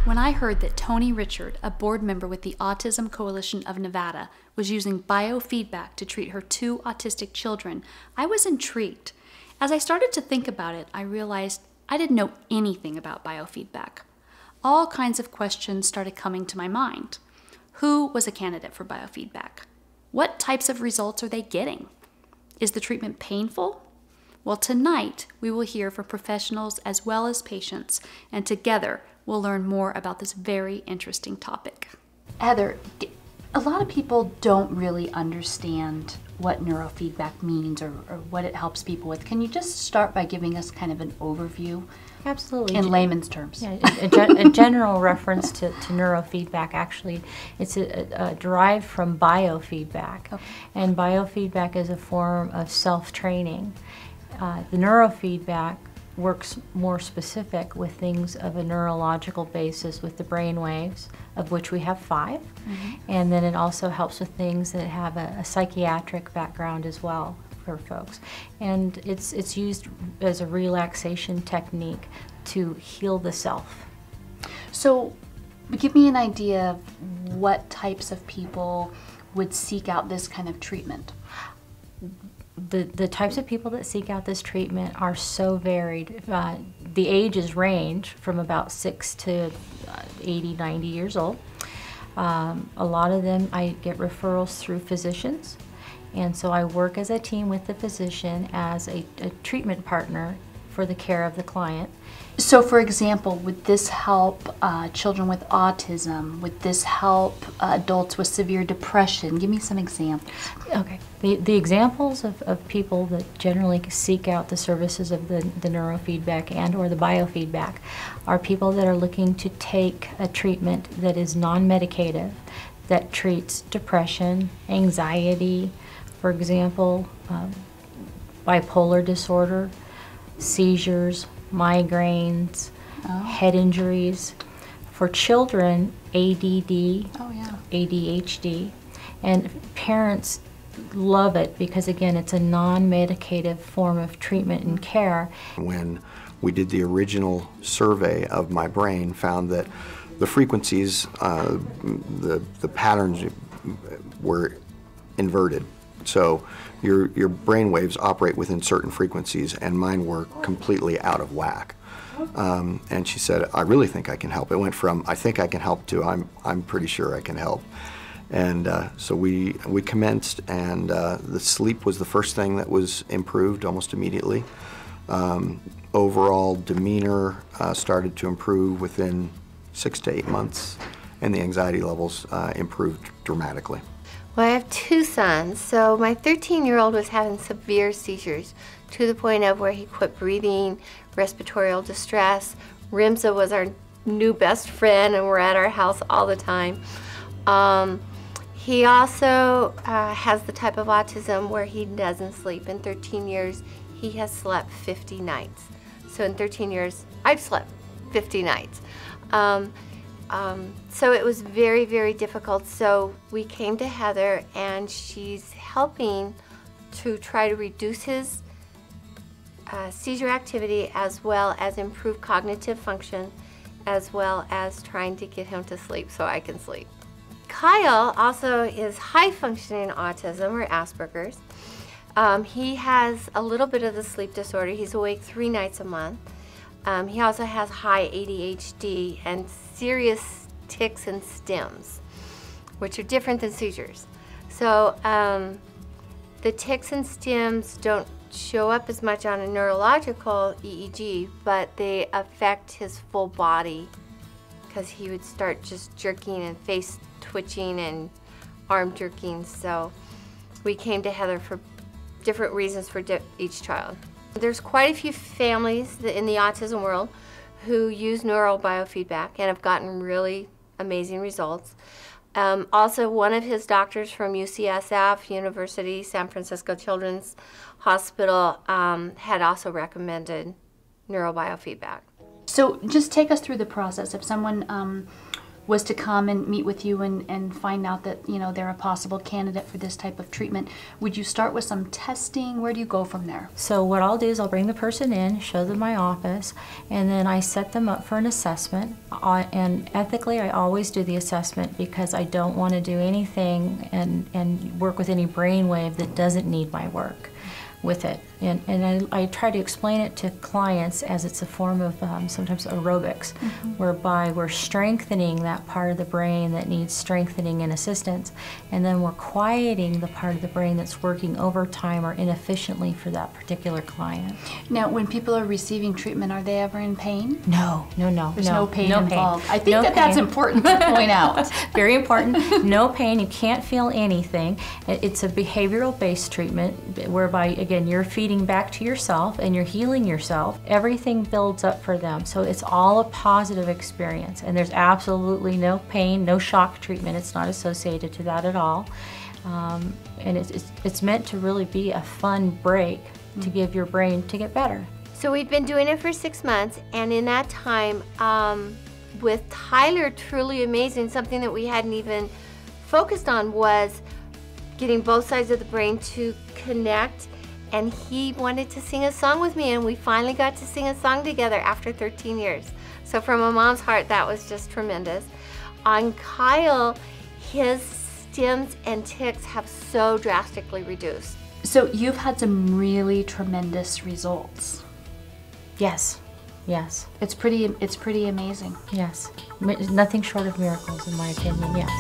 When I heard that Tony Richard, a board member with the Autism Coalition of Nevada, was using biofeedback to treat her 2 autistic children, I was intrigued. As I started to think about it, I realized I didn't know anything about biofeedback. All kinds of questions started coming to my mind. Who was a candidate for biofeedback? What types of results are they getting? Is the treatment painful? Well, tonight we will hear from professionals as well as patients, and together we'll learn more about this very interesting topic. Heather, a lot of people don't really understand what neurofeedback means or what it helps people with. Can you just start by giving us kind of an overview? Absolutely. In layman's terms. Yeah, a general reference to neurofeedback, actually, it's derived from biofeedback. Okay. And biofeedback is a form of self-training. The neurofeedback works more specific with things of a neurological basis with the brain waves, of which we have 5. And then it also helps with things that have a psychiatric background as well for folks. And it's used as a relaxation technique to heal the self. So give me an idea of what types of people would seek out this kind of treatment. The types of people that seek out this treatment are so varied. The ages range from about 6 to 80, 90 years old. A lot of them, I get referrals through physicians, and so I work as a team with the physician as a treatment partner for the care of the client. So for example, would this help children with autism? Would this help adults with severe depression? Give me some examples. Okay. The examples of people that generally seek out the services of the neurofeedback and or the biofeedback are people that are looking to take a treatment that is non-medicative, that treats depression, anxiety, for example, bipolar disorder, seizures, migraines, head injuries. For children, ADD, ADHD, and parents love it because, again, it's a non-medicative form of treatment and care. When we did the original survey of my brain, found that the frequencies, the patterns were inverted. So your brain waves operate within certain frequencies, and mine were completely out of whack. And she said, I really think I can help. It went from I think I can help to I'm pretty sure I can help. And so we commenced, and the sleep was the first thing that was improved almost immediately. Overall demeanor started to improve within 6 to 8 months, and the anxiety levels improved dramatically. Well, I have 2 sons, so my 13-year-old was having severe seizures to the point of where he quit breathing, respiratory distress. Rimza was our new best friend, and we're at our house all the time. He also has the type of autism where he doesn't sleep. In 13 years, he has slept 50 nights. So in 13 years, I've slept 50 nights. So it was very, very difficult. So we came to Heather, and she's helping to try to reduce his seizure activity, as well as improve cognitive function, as well as trying to get him to sleep so I can sleep. Kyle also is high-functioning autism, or Asperger's. He has a little bit of the sleep disorder. He's awake 3 nights a month. He also has high ADHD and serious tics and stims, which are different than seizures. So the tics and stims don't show up as much on a neurological EEG, but they affect his full body, because he would start just jerking and face twitching and arm jerking. So we came to Heather for different reasons for each child. There's quite a few families in the autism world who use neurobiofeedback and have gotten really amazing results. Also, one of his doctors from UCSF, University San Francisco Children's Hospital, had also recommended neurobiofeedback. So just take us through the process. If someone was to come and meet with you and find out that, you know, they're a possible candidate for this type of treatment, would you start with some testing? Where do you go from there? So what I'll do is I'll bring the person in, show them my office, and then I set them up for an assessment. And ethically, I always do the assessment because I don't want to do anything and work with any brainwave that doesn't need my work with it. And I try to explain it to clients as it's a form of sometimes aerobics, whereby we're strengthening that part of the brain that needs strengthening and assistance, and then we're quieting the part of the brain that's working overtime or inefficiently for that particular client. Now, when people are receiving treatment, are they ever in pain? No. There's no pain involved. I think that's important to point out. Very important. No pain. You can't feel anything. It's a behavioral-based treatment whereby, again, you're feeding back to yourself and you're healing yourself. Everything builds up for them. So it's all a positive experience. And there's absolutely no pain, no shock treatment. It's not associated to that at all. And it's meant to really be a fun break to give your brain to get better. So we've been doing it for 6 months, and in that time, with Tyler, truly amazing, something that we hadn't even focused on was getting both sides of the brain to connect, and he wanted to sing a song with me, and we finally got to sing a song together after 13 years. So from a mom's heart, that was just tremendous. On Kyle, his stims and tics have so drastically reduced. So you've had some really tremendous results. Yes. Yes. It's pretty amazing. Yes. Nothing short of miracles, in my opinion. Yes.